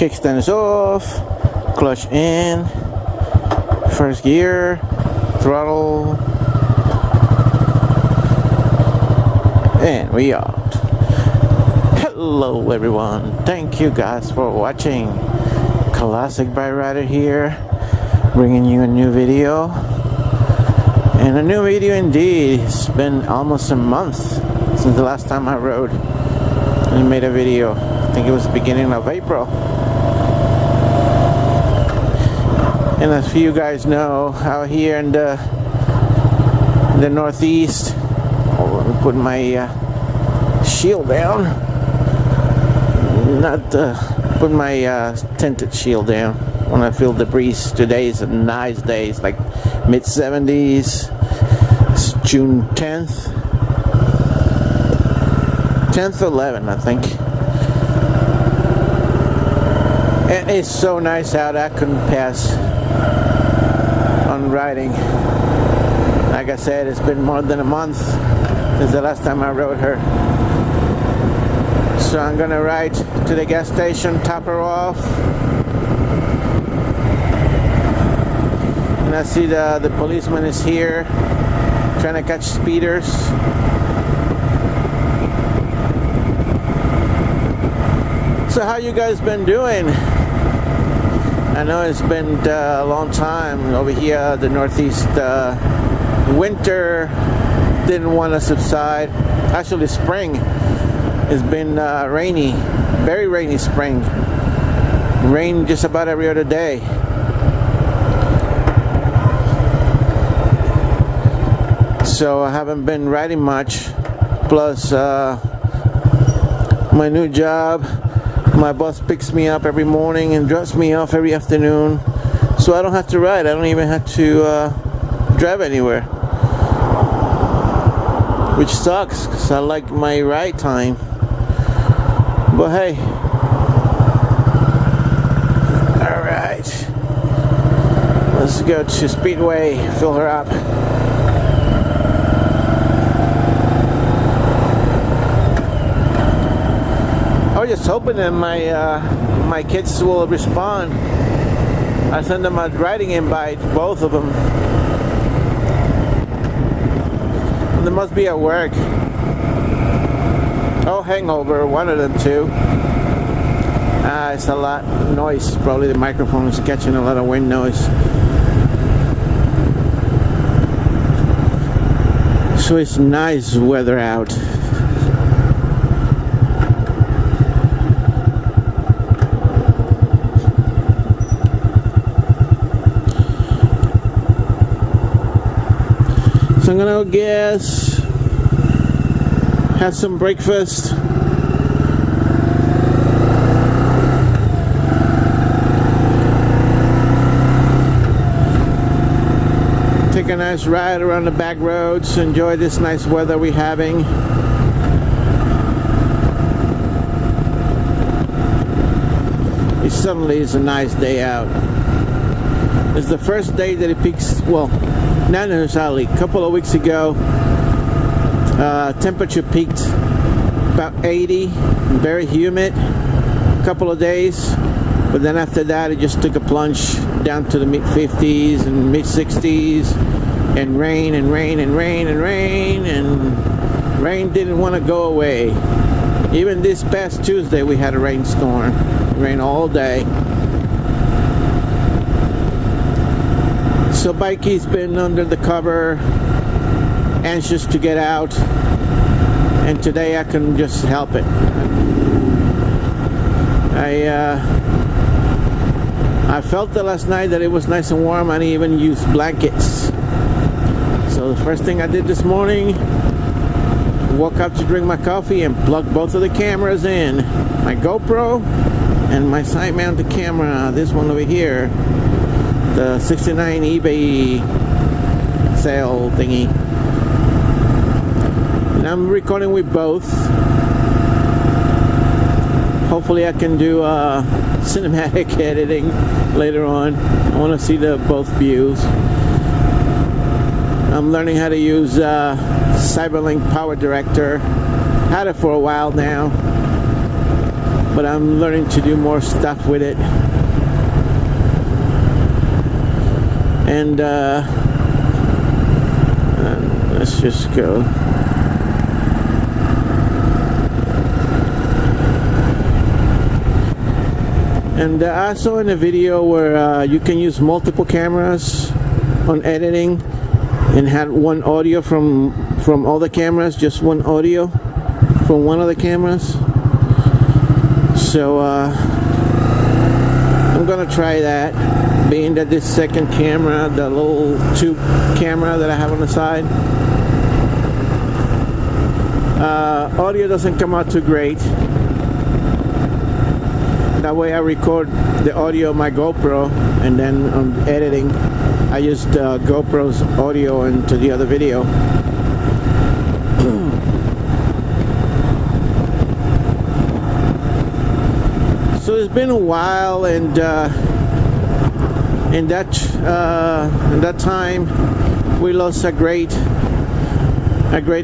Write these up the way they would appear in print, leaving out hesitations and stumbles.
Kickstand is off, clutch in, first gear, throttle, and we are. Hello everyone, thank you guys for watching. Classic Bike Rider here, bringing you a new video. And a new video indeed. It's been almost a month since the last time I rode and made a video. I think it was the beginning of April. And as you guys know, out here in the Northeast, let me put my shield down. Put my tinted shield down when I feel the breeze. Today is a nice day. It's like mid-70s. It's June 10th. 10th 11, I think. And it's so nice out. I couldn't pass on riding. Like I said, it's been more than a month since the last time I rode her. So I'm gonna ride to the gas station, top her off. And I see the policeman is here trying to catch speeders. So how you guys been doing? I know it's been a long time over here. The Northeast winter didn't want to subside. Actually, spring has been rainy, very rainy spring. Rain just about every other day. So I haven't been riding much. Plus, my new job. My boss picks me up every morning and drops me off every afternoon, so I don't have to ride. I don't even have to drive anywhere, which sucks because I like my ride time. But hey, all right, let's go to Speedway, fill her up. I was just hoping that my kids will respond. I sent them a riding invite, both of them. They must be at work. Oh, hangover, one of them too. It's a lot of noise. Probably the microphone is catching a lot of wind noise. So it's nice weather out. I'm gonna go gas, have some breakfast, take a nice ride around the back roads, enjoy this nice weather we're having. It suddenly is a nice day out. It's the first day that it peaks, well, not necessarily. A couple of weeks ago, temperature peaked about 80, very humid, a couple of days, but then after that it just took a plunge down to the mid-50s and mid-60s, and rain and rain and rain and rain, and rain didn't want to go away. Even this past Tuesday we had a rainstorm, rain all day. So Bikey's been under the cover, anxious to get out, and today I can just help it. I felt the last night that it was nice and warm. I didn't even use blankets. So the first thing I did this morning, woke up to drink my coffee and plug both of the cameras in. My GoPro and my side mounted camera, this one over here. The 69 eBay sale thingy. And I'm recording with both. Hopefully I can do cinematic editing later on. I want to see the both views. I'm learning how to use Cyberlink Power Director. Had it for a while now. but I'm learning to do more stuff with it. And let's just go. And I saw in a video where you can use multiple cameras on editing and had one audio from all the cameras, just one audio from one of the cameras. So I'm gonna try that, being that this second camera, the little tube camera that I have on the side, audio doesn't come out too great. That way I record the audio of my GoPro, and then on editing I used GoPro's audio into the other video. So it's been a while, and in that time we lost a great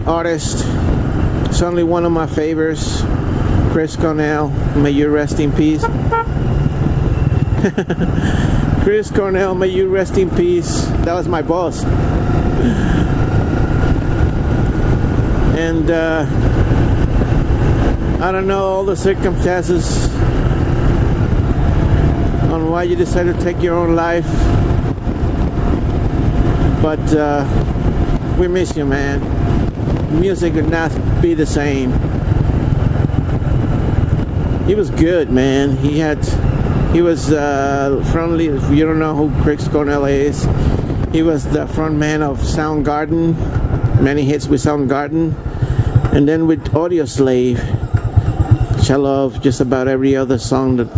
artist, certainly one of my favorites, Chris Cornell. May you rest in peace. Chris Cornell, may you rest in peace. That was my boss. And I don't know all the circumstances on why you decided to take your own life, but we miss you, man. Music would not be the same. He was good, man. He was friendly. If you don't know who Chris Cornell is, he was the front man of Soundgarden, many hits with Soundgarden, and then with Audioslave, which I love just about every song the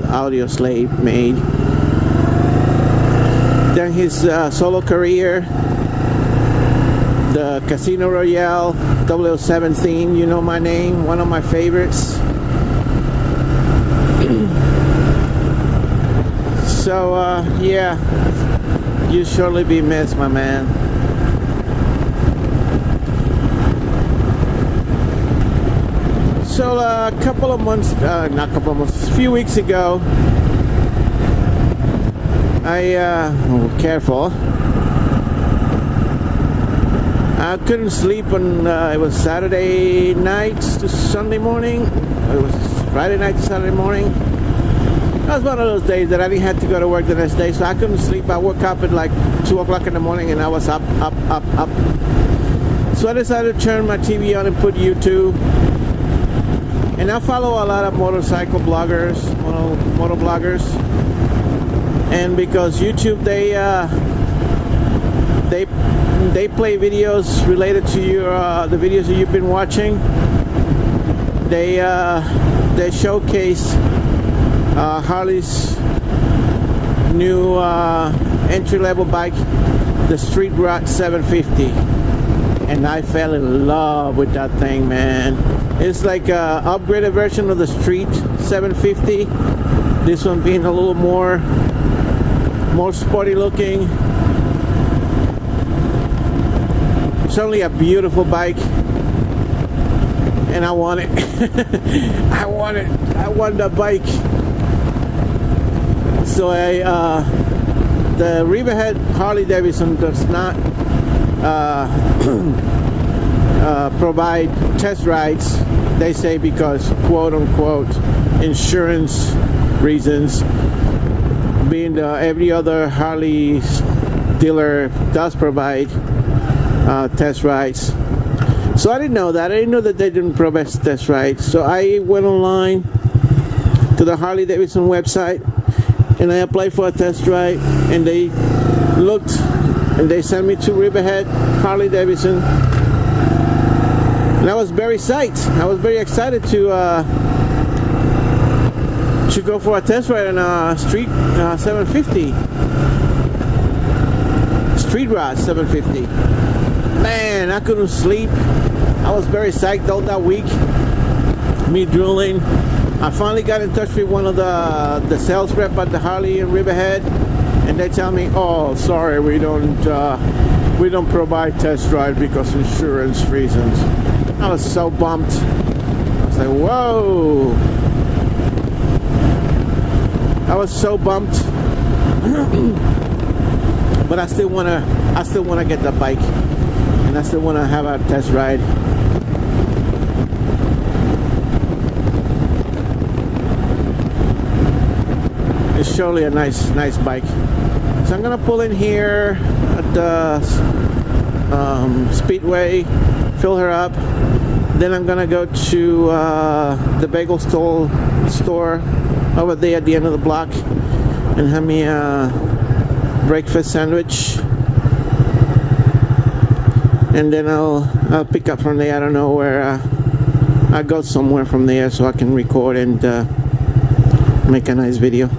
Audioslave made. Then his solo career, the Casino Royale 007 theme, You Know My Name, one of my favorites. So yeah, you surely be missed, my man. So a few weeks ago, careful. I couldn't sleep on, it was Saturday night to Sunday morning. It was Friday night to Saturday morning. That was one of those days that I didn't have to go to work the next day, so I couldn't sleep. I woke up at like 2 o'clock in the morning, and I was up. So I decided to turn my TV on and put YouTube. And I follow a lot of motorcycle bloggers, motovloggers. And because YouTube, they play videos related to the videos that you've been watching. They showcase Harley's new entry-level bike, the Street Rod 750, and I fell in love with that thing, man. It's like a upgraded version of the Street 750. This one being a little more sporty looking. Certainly a beautiful bike, and I want it. I want that bike. So the Riverhead Harley Davidson does not provide test rides, they say, because quote unquote insurance reasons, being every other Harley dealer does provide test rides. So I didn't know that. I didn't know that they didn't provide test rides. So I went online to the Harley Davidson website, and I applied for a test ride, and they looked and they sent me to Riverhead Harley Davidson, and I was very psyched. I was very excited to go for a test ride on a Street 750, Street Rod 750. Man, I couldn't sleep. I was very psyched all that week, me drooling. I finally got in touch with one of the sales rep at the Harley in Riverhead, and they tell me, "Oh, sorry, we don't provide test ride because insurance reasons." I was so bummed. was like, whoa. I was so bumped. But I still wanna get the bike, and I still wanna have a test ride. It's surely a nice bike. So I'm gonna pull in here at the Speedway, fill her up. Then I'm gonna go to the bagel store over there at the end of the block and have me a breakfast sandwich. And then I'll pick up from there. I don't know where. I'll go somewhere from there so I can record and make a nice video.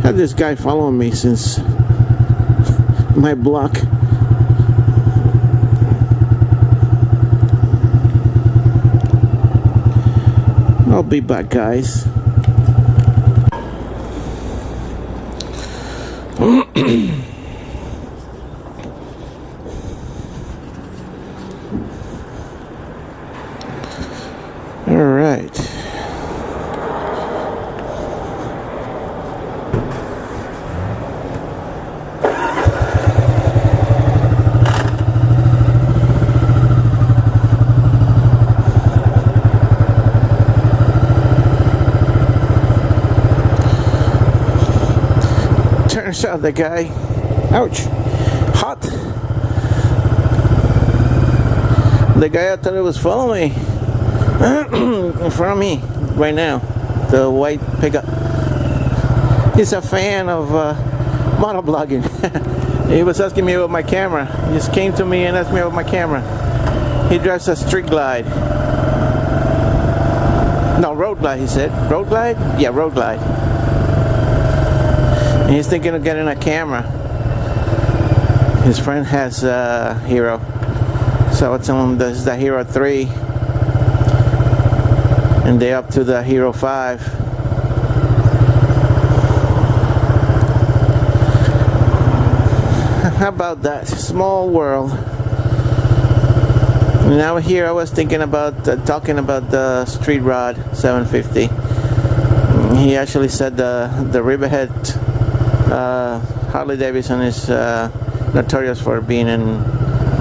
Had this guy following me since my block. I'll be back, guys. All right. Turns out the guy, ouch, hot. The guy I thought it was following me in front of me right now, the white pickup. He's a fan of motovlogging. He was asking me about my camera. He just came to me and asked me about my camera. He drives a street glide. No, road glide, he said. Road glide? Yeah, road glide. And he's thinking of getting a camera. His friend has a Hero. So I tell him this is the Hero 3. And they're up to the Hero 5. How about that? Small world. Now here I was thinking about talking about the Street Rod 750. He actually said the Riverhead Harley Davidson is notorious for being a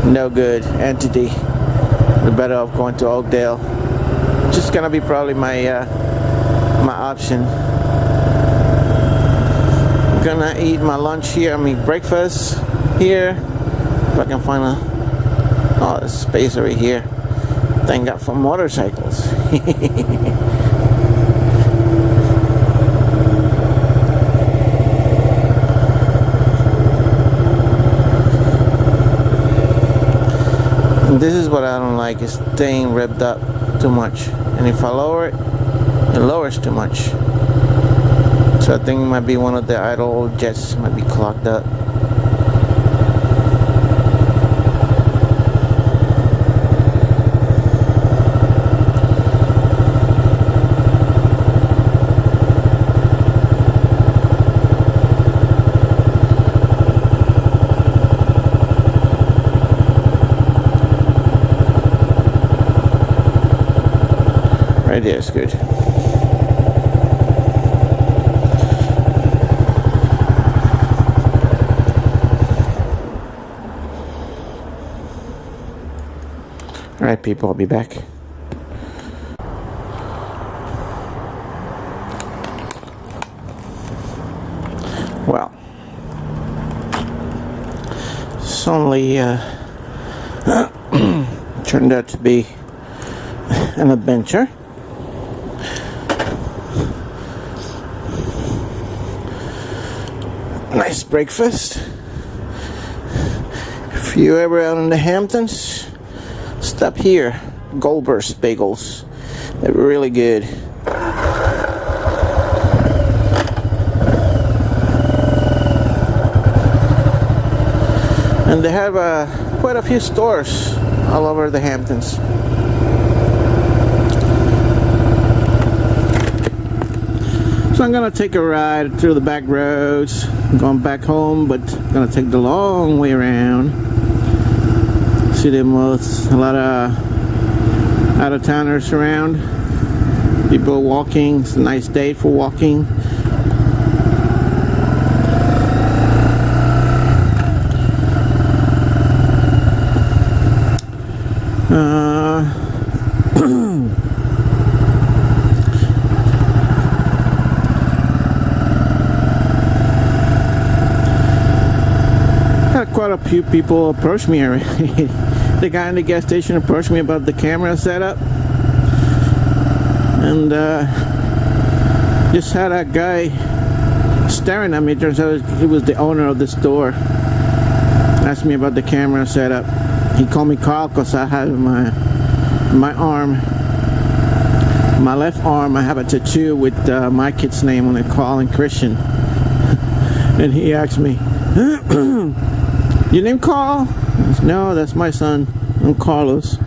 no good entity. The better off going to Oakdale. Just gonna be probably my option. I'm gonna eat my lunch here. I mean breakfast here. If I can find a space over here. Thank God for motorcycles. This is what I don't like, is staying revved up too much. And if I lower it, it lowers too much. So I think it might be one of the idle jets might be clogged up. Right there is good. Alright people, I'll be back. Well, it's only turned out to be an adventure. Nice breakfast. If you ever out in the Hamptons, stop here. Goldburst bagels. They're really good. And they have quite a few stores all over the Hamptons. So I'm gonna take a ride through the back roads, going back home, but gonna take the long way around. See a lot of out-of-towners around. People walking. It's a nice day for walking. Quite a few people approached me already. The guy in the gas station approached me about the camera setup, and just had a guy staring at me. Turns out he was the owner of the store. Asked me about the camera setup. He called me Carl because I have my arm, my left arm, I have a tattoo with my kid's name on it, Carl and Christian. And he asked me, "Your name Carl?" I said, "No, that's my son. I'm Carlos."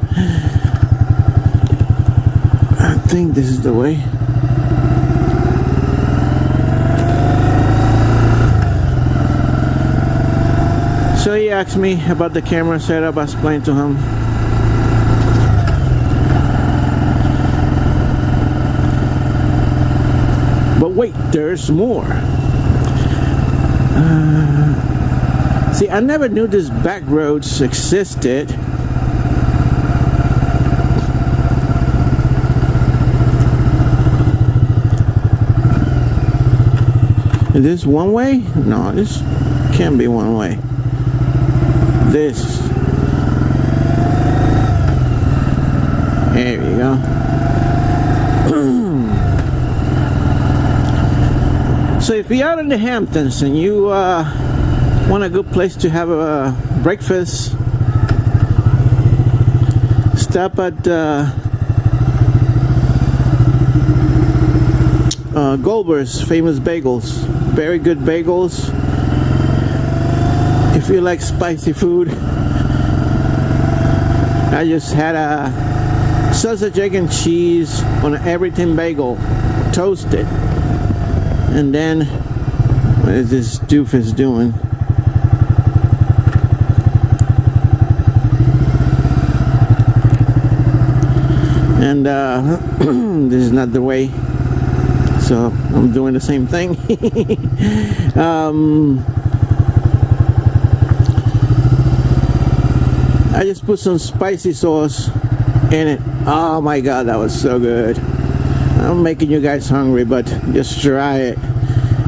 I think this is the way. So he asked me about the camera setup. I explained to him. But wait, there's more. See, I never knew these back roads existed. Is this one way? No, this can't be one way. This. There you go. So if you're out in the Hamptons and you want a good place to have a breakfast, stop at Goldberg's Famous Bagels. Very good bagels. If you like spicy food. I just had a sausage, egg, and cheese on an everything bagel, toasted. And then, what is this doofus doing? And this is not the way, so I'm doing the same thing. I just put some spicy sauce in it. Oh my god, that was so good. I'm making you guys hungry, but just try it.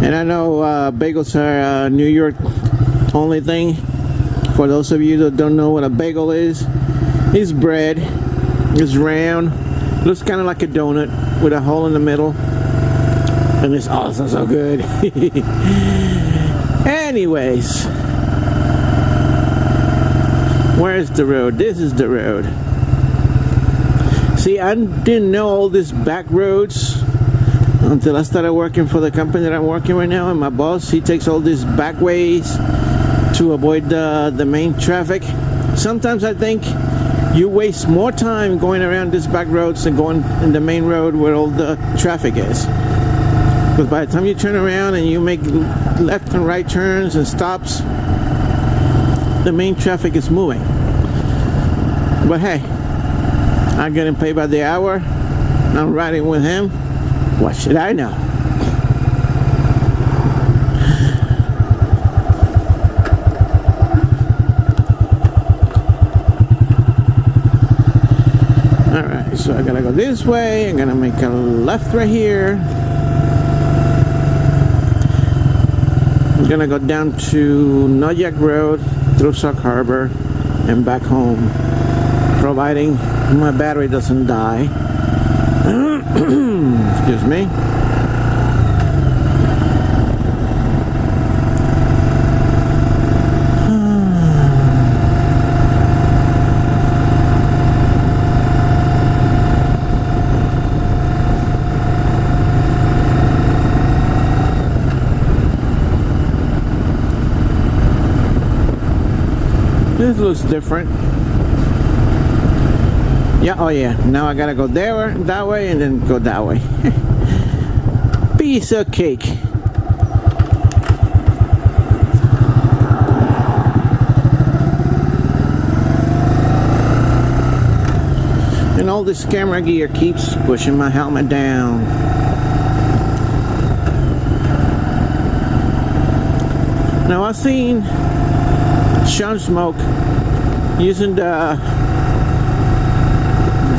And I know bagels are a New York only thing. For those of you that don't know what a bagel is, it's bread. It's round, looks kind of like a donut with a hole in the middle, and it's also so good. Anyways, where's the road? This is the road. See, I didn't know all these back roads until I started working for the company that I'm working right now, and my boss, he takes all these back ways to avoid the main traffic. Sometimes I think you waste more time going around these back roads than going in the main road where all the traffic is. Because by the time you turn around and you make left and right turns and stops, the main traffic is moving. But hey, I'm getting paid by the hour. I'm riding with him. What should I know? Alright, so I gotta go this way. I'm gonna make a left right here. I'm gonna go down to Noyak Road through Sag Harbor and back home, providing my battery doesn't die. Excuse me. This looks different. Yeah, oh yeah. Now I gotta go there, that way, and then go that way. piece of cake. And all this camera gear keeps pushing my helmet down. Now I've seen Sean Smoke using the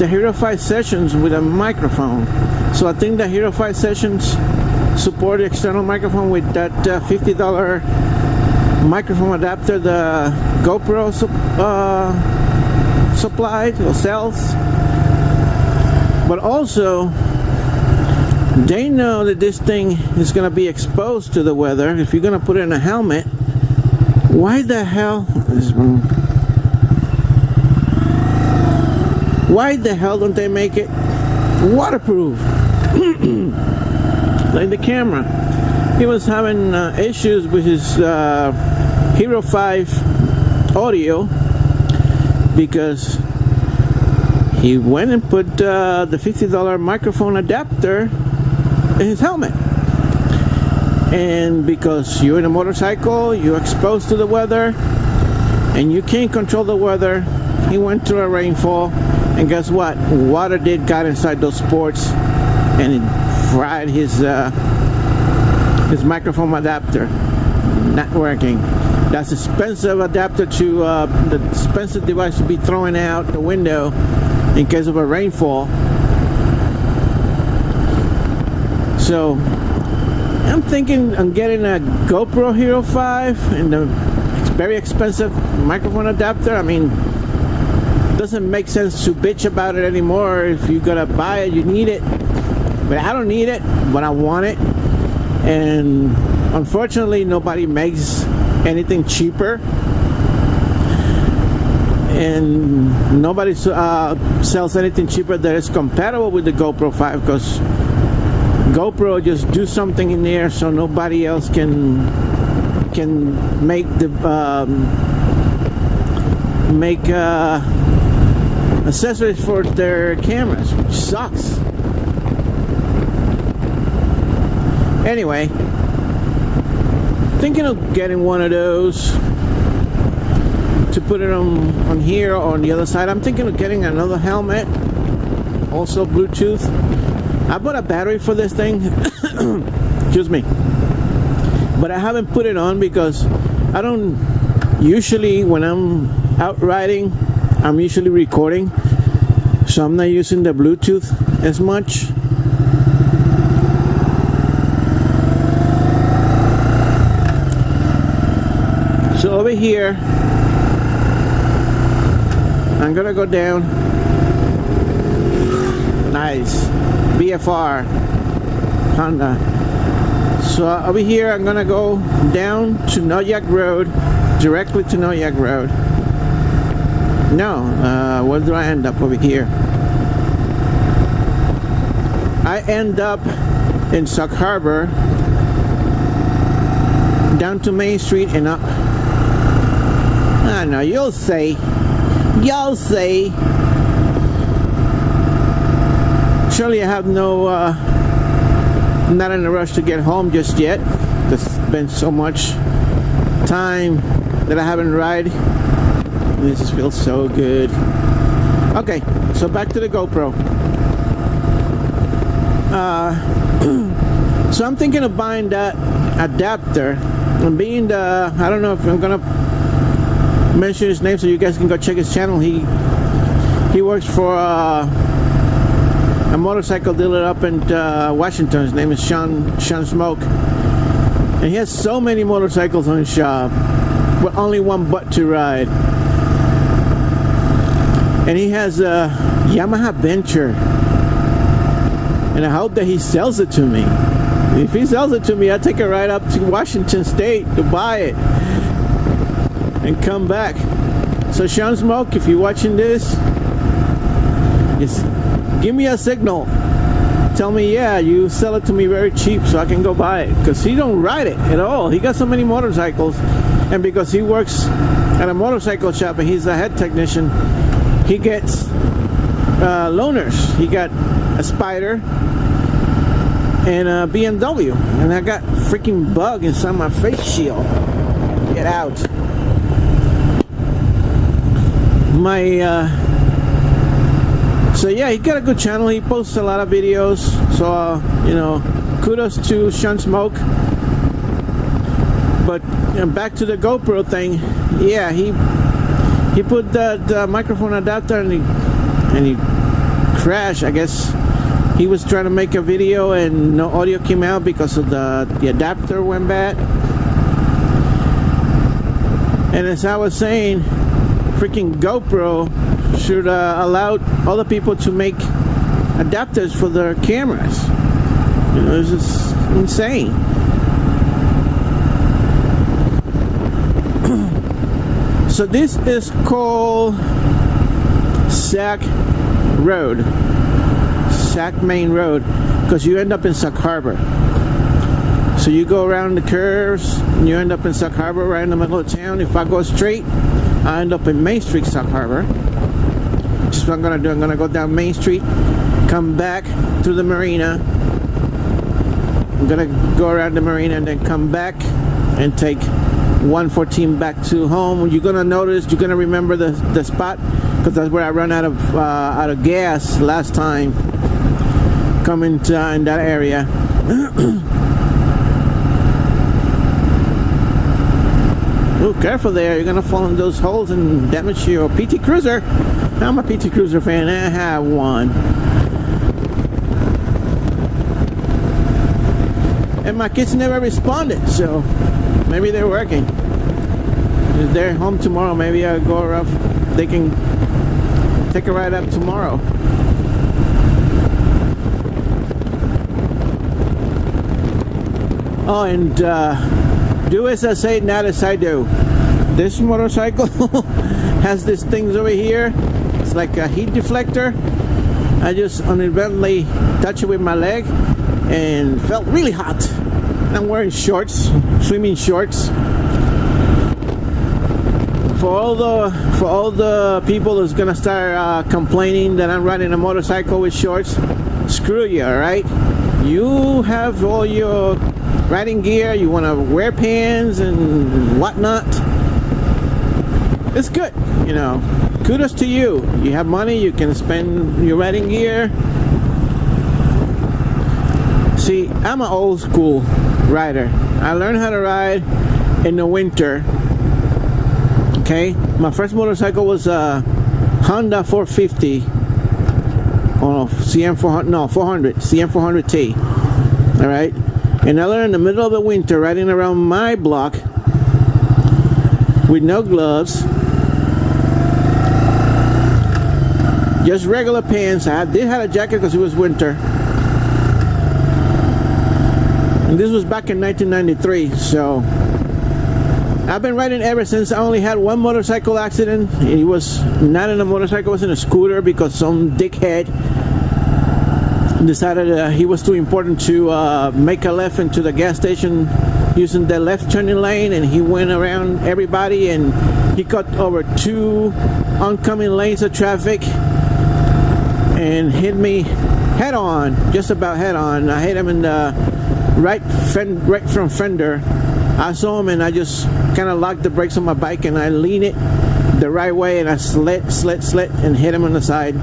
Hero 5 Sessions with a microphone. So I think the Hero 5 Sessions support external microphone with that $50 microphone adapter the GoPro supplied or sells. But also, they know that this thing is going to be exposed to the weather. If you're going to put it in a helmet, why the hell don't they make it waterproof? Like the camera, he was having issues with his Hero 5 audio because he went and put the $50 microphone adapter in his helmet. And because you're in a motorcycle, you're exposed to the weather, and you can't control the weather, he went through a rainfall, and guess what? Water got inside those sports, and it fried his microphone adapter. Not working. That's expensive adapter to the expensive device to be thrown out the window in case of a rainfall. So I'm thinking I'm getting a GoPro Hero 5 and a very expensive microphone adapter. I mean, it doesn't make sense to bitch about it anymore. If you gotta buy it, you need it. But I don't need it, but I want it. And unfortunately, nobody makes anything cheaper. And nobody sells anything cheaper that is compatible with the GoPro 5, because GoPro just do something in there so nobody else can make the accessories for their cameras, which sucks. Anyway, thinking of getting one of those to put it on here or on the other side. I'm thinking of getting another helmet, also Bluetooth. I bought a battery for this thing. Excuse me. But I haven't put it on because I don't usually, when I'm out riding, I'm usually recording, so I'm not using the Bluetooth as much. So over here, I'm gonna go down. Nice. BFR Honda. So over here, I'm gonna go down to Noyak Road, directly to Noyak Road. No, where do I end up over here? I end up in Sag Harbor, down to Main Street and up. I know, you'll see. You'll see. Surely I have not in a rush to get home just yet. There's been so much time that I haven't ride. This just feels so good. Okay, so back to the GoPro. So I'm thinking of buying that adapter and being the, I don't know if I'm gonna mention his name so you guys can go check his channel. He works for a motorcycle dealer up in Washington. His name is Sean Smoke, and he has so many motorcycles on his shop with only one butt to ride. And he has a Yamaha Venture, and I hope that he sells it to me. If he sells it to me, I'll take a ride up to Washington State to buy it and come back. So Sean Smoke, if you're watching this, just give me a signal. Tell me, yeah, you sell it to me very cheap so I can go buy it, because he don't ride it at all. He got so many motorcycles, and because he works at a motorcycle shop and he's a head technician, he gets loaners. He got a Spider, and a BMW, and I got freaking bug inside my face shield. Get out. So yeah, he got a good channel. He posts a lot of videos. So you know, kudos to Sean Smoke. But back to the GoPro thing. Yeah, he put the microphone adapter and he crashed. I guess he was trying to make a video and no audio came out because of the adapter went bad. And as I was saying, freaking GoPro should allow other people to make adapters for their cameras. You know, it's just insane. So this is called Sag Road, Sag Main Road, because you end up in Sag Harbor. So you go around the curves and you end up in Sag Harbor, right in the middle of town. If I go straight, I end up in Main Street, Sag Harbor. Which is what I'm gonna do. I'm gonna go down Main Street, come back through the marina. I'm gonna go around the marina and then come back and take 114 back to home. You're gonna notice, you're gonna remember the spot, because that's where I ran out of gas last time coming to, in that area. Oh, careful there, you're gonna fall in those holes and damage your PT Cruiser. I'm a PT Cruiser fan, I have one. And my kids never responded, so maybe they're working. If they're home tomorrow, maybe I'll go up. They can take a ride up tomorrow. Oh, and do as I say, not as I do. This motorcycle has these things over here. It's like a heat deflector. I just inadvertently touched it with my leg and felt really hot. I'm wearing shorts, swimming shorts. For all the people that's gonna start complaining that I'm riding a motorcycle with shorts, screw you, alright? You have all your riding gear, you wanna wear pants and whatnot. It's good, you know. Kudos to you. You have money, you can spend your riding gear. See, I'm an old school rider. I learned how to ride in the winter. Okay, my first motorcycle was a Honda 450. Oh, CM400, no, 400, CM400T. All right, and I learned in the middle of the winter riding around my block with no gloves, just regular pants. I did have a jacket because it was winter. And this was back in 1993, so I've been riding ever since. I only had one motorcycle accident. It was not in a motorcycle, it was in a scooter because some dickhead decided he was too important to make a left into the gas station using the left turning lane, and he went around everybody and he cut over 2 oncoming lanes of traffic and hit me head on, just about head on. I hit him in the right front fender. I saw him and I just kind of locked the brakes on my bike and I leaned it the right way and I slid and hit him on the side.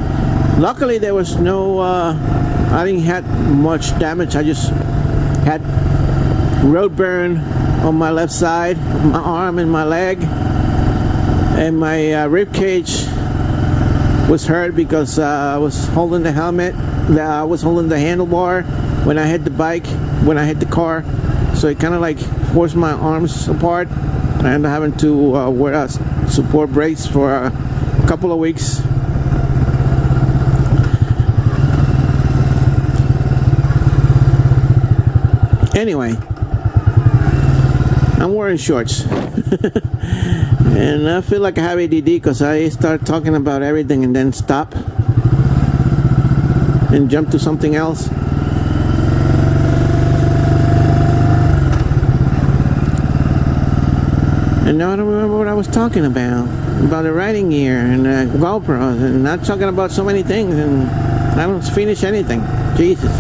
Luckily there was no I didn't have much damage. I just had road burn on my left side, my arm and my leg, and my rib cage was hurt because I was holding the helmet, I was holding the handlebar when I hit the bike, when I hit the car, so it kind of like forced my arms apart. I ended up having to wear a support brace for a couple of weeks. Anyway, I'm wearing shorts. And I feel like I have ADD because I start talking about everything and then stop and jump to something else. And now I don't remember what I was talking about the riding gear and GoPros, and not talking about so many things, and I don't finish anything. Jesus.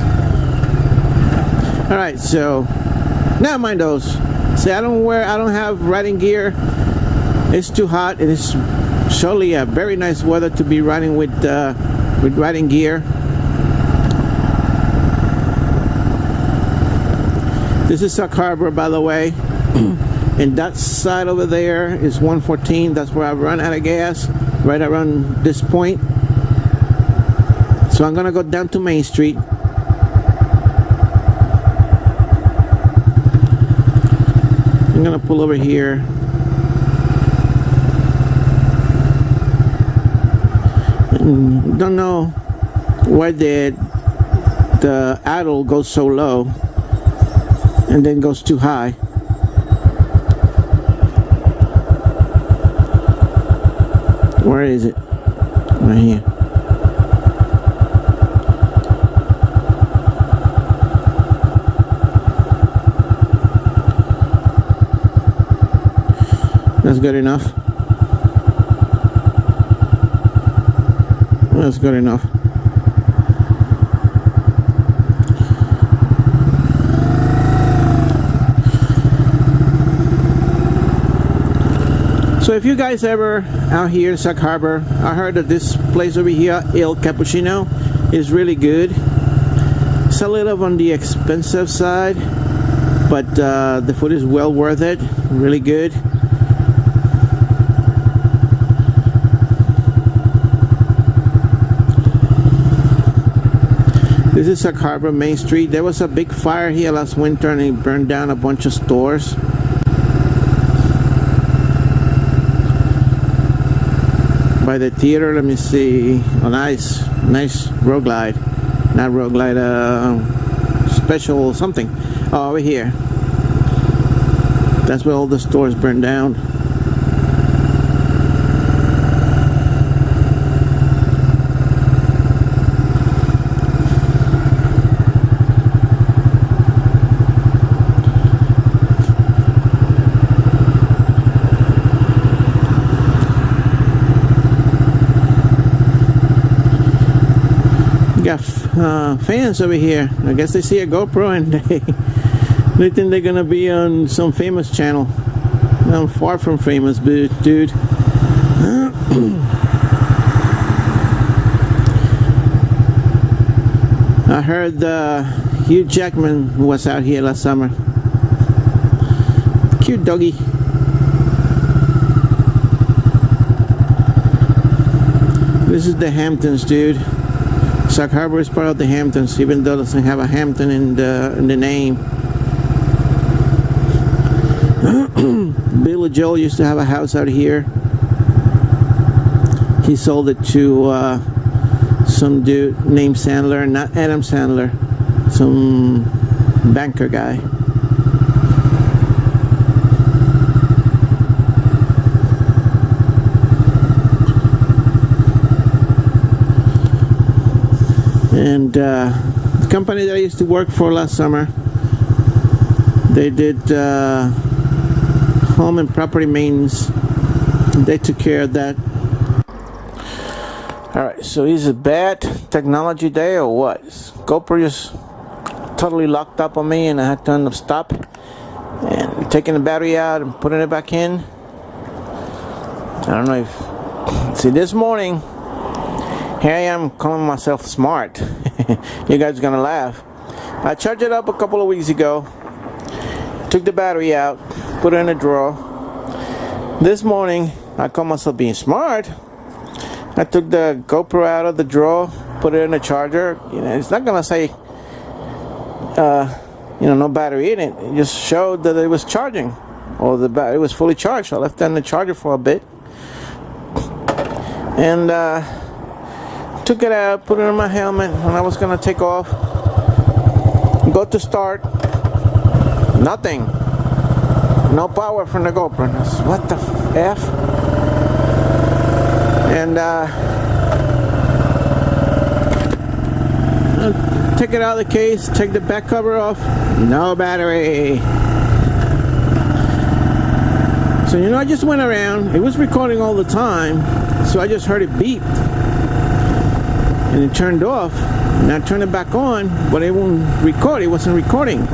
All right, so never mind those. See, I don't have riding gear. It's too hot. It is surely a very nice weather to be riding with riding gear. This is Sag Harbor, by the way. And that side over there is 114. That's where I run out of gas, right around this point. So I'm gonna go down to Main Street. I'm gonna pull over here. And don't know why the idle goes so low and then goes too high. Where is it? Right here. That's good enough. That's good enough. So if you guys ever out here in Sag Harbor, I heard that this place over here, Il Cappuccino, is really good. It's a little on the expensive side, but the food is well worth it. Really good. This is Sag Harbor Main Street. There was a big fire here last winter and it burned down a bunch of stores. By the theater, let me see. Oh, nice road glide. Not road glide, special something. Oh, over here. That's where all the stores burned down. Got fans over here. I guess they see a GoPro and they think they're gonna be on some famous channel. I'm far from famous, dude. I heard Hugh Jackman was out here last summer. Cute doggy. This is the Hamptons, dude. Sag Harbor is part of the Hamptons, even though it doesn't have a Hampton in the name. Billy Joel used to have a house out here. He sold it to some dude named Sandler, not Adam Sandler, some banker guy. And the company that I used to work for last summer, they did home and property maintenance. They took care of that. Alright, so is it bad technology day or what? GoPro just totally locked up on me and I had to end up stop and taking the battery out and putting it back in. I don't know if... See, this morning, here I am calling myself smart. You guys are gonna laugh. I charged it up a couple of weeks ago, took the battery out, put it in a drawer. This morning I call myself being smart. I took the GoPro out of the drawer, put it in the charger. You know, it's not gonna say no battery in it. It just showed that it was charging, or the battery was fully charged. So I left it in the charger for a bit and took it out, put it in my helmet when I was gonna take off, go to start, nothing, no power from the GoPro. What the F? And take it out of the case, take the back cover off, no battery. So I just went around, it was recording all the time, so I just heard it beep. And it turned off. And I turned it back on, but it won't record. It wasn't recording.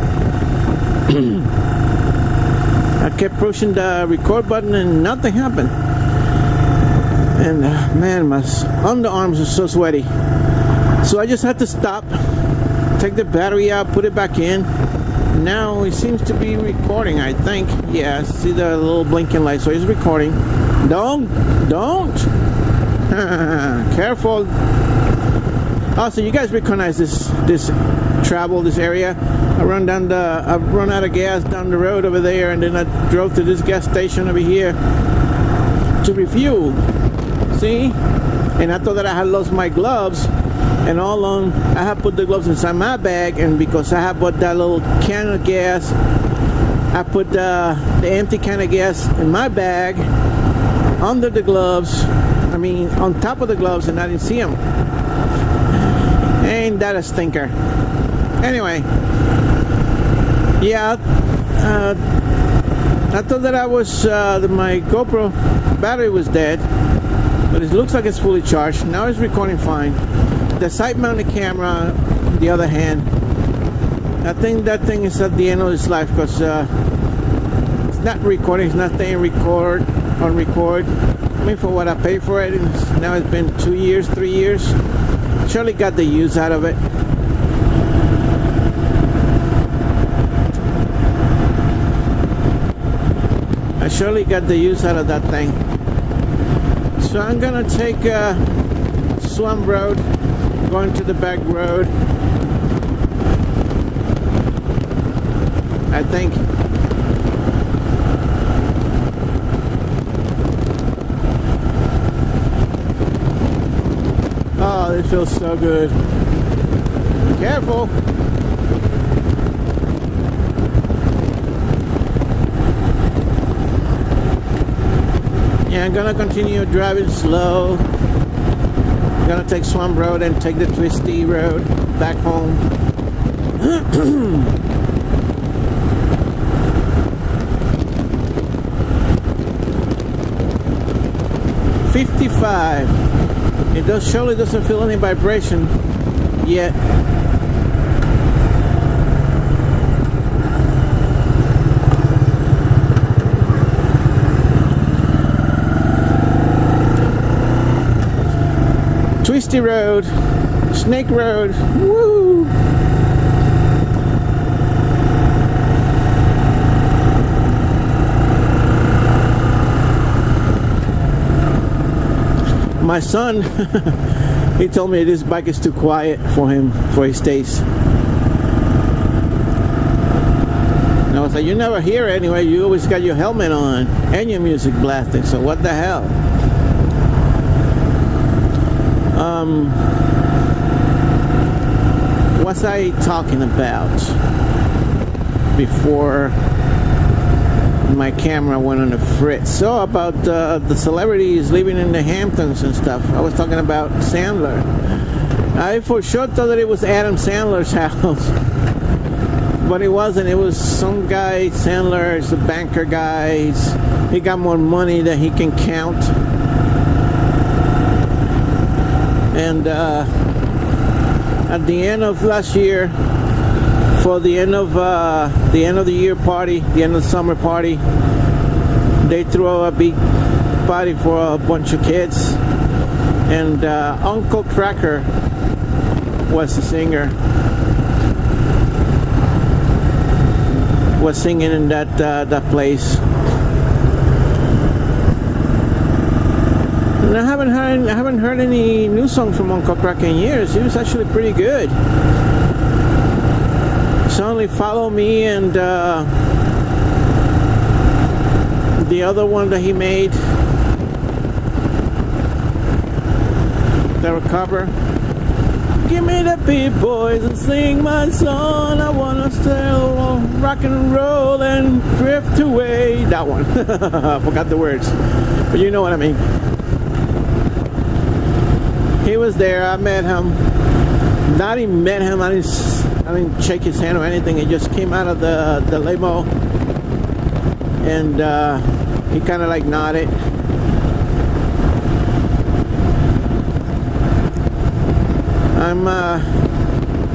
I kept pushing the record button and nothing happened. And man, my underarms are so sweaty. So I just had to stop, take the battery out, put it back in. Now it seems to be recording, I think. Yeah, see the little blinking light, so it's recording. Don't. Careful. Also, you guys recognize this travel, this area. I run out of gas down the road over there, and then I drove to this gas station over here to refuel. See? And I thought that I had lost my gloves, and all along I had put the gloves inside my bag, and because I had bought that little can of gas, I put the empty can of gas in my bag under the gloves. I mean, on top of the gloves, and I didn't see them. Ain't that a stinker? Anyway, yeah, I thought that my GoPro battery was dead, but it looks like it's fully charged. Now it's recording fine. The side-mounted camera, on the other hand, I think that thing is at the end of its life, because it's not recording. It's not staying on record. I mean, for what I paid for it, now it's been 2 years, 3 years. Surely got the use out of it. I surely got the use out of that thing. So I'm gonna take Swamp Road, going to the back road, I think. Oh, this feels so good. Careful. Yeah, I'm gonna continue driving slow. I'm gonna take Swamp Road and take the twisty road back home. 55. It surely doesn't feel any vibration yet. Twisty road, Snake Road, woo! My son, he told me this bike is too quiet for him, for his taste. And I was like, you never hear it anyway, you always got your helmet on and your music blasting, so what the hell? What's I talking about before my camera went on the fritz? So about the celebrities living in the Hamptons and stuff. I was talking about Sandler. I for sure thought that it was Adam Sandler's house, but it wasn't. It was some guy. Sandler is a banker guy. He got more money than he can count. And at the end of last year, for the end of the year party, the end of the summer party, they threw a big party for a bunch of kids, and Uncle Cracker was the singer, was singing in that place. And I haven't heard any new songs from Uncle Cracker in years. He was actually pretty good. So only Follow Me and the other one that he made, the cover. Give me the beat, boys, and sing my song. I wanna still rock and roll and drift away. That one. I forgot the words, but you know what I mean. He was there. I met him. Not even met him. I didn't shake his hand or anything. He just came out of the limo, and he kind of like nodded.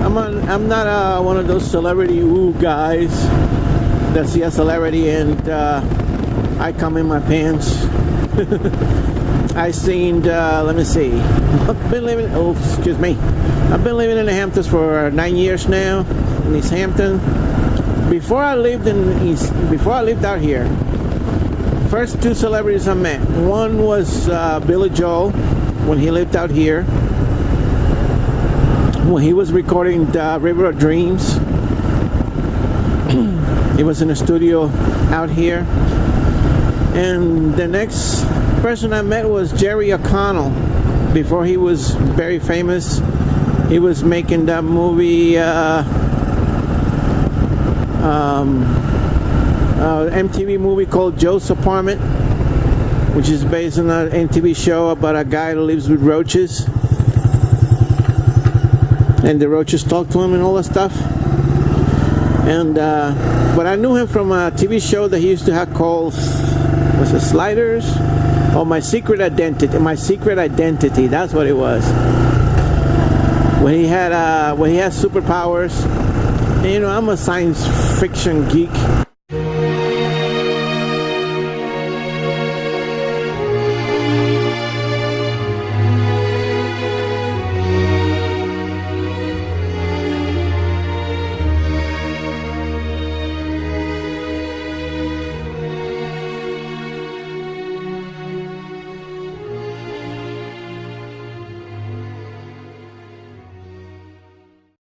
I'm not one of those celebrity guys that see a celebrity and I come in my pants. I seen, let me see, I've been living, I've been living in the Hamptons for 9 years now, in East Hampton. Before I lived out here, first two celebrities I met. One was Billy Joel, when he lived out here, when he was recording River of Dreams. He was in a studio out here. And the next person I met was Jerry O'Connell. Before he was very famous, he was making that movie MTV movie called Joe's Apartment, which is based on an MTV show about a guy who lives with roaches, and the roaches talk to him and all that stuff. And but I knew him from a TV show that he used to have called, was it Sliders? Oh, My Secret Identity. My Secret Identity. That's what it was. When he had superpowers. And, you know, I'm a science fiction geek.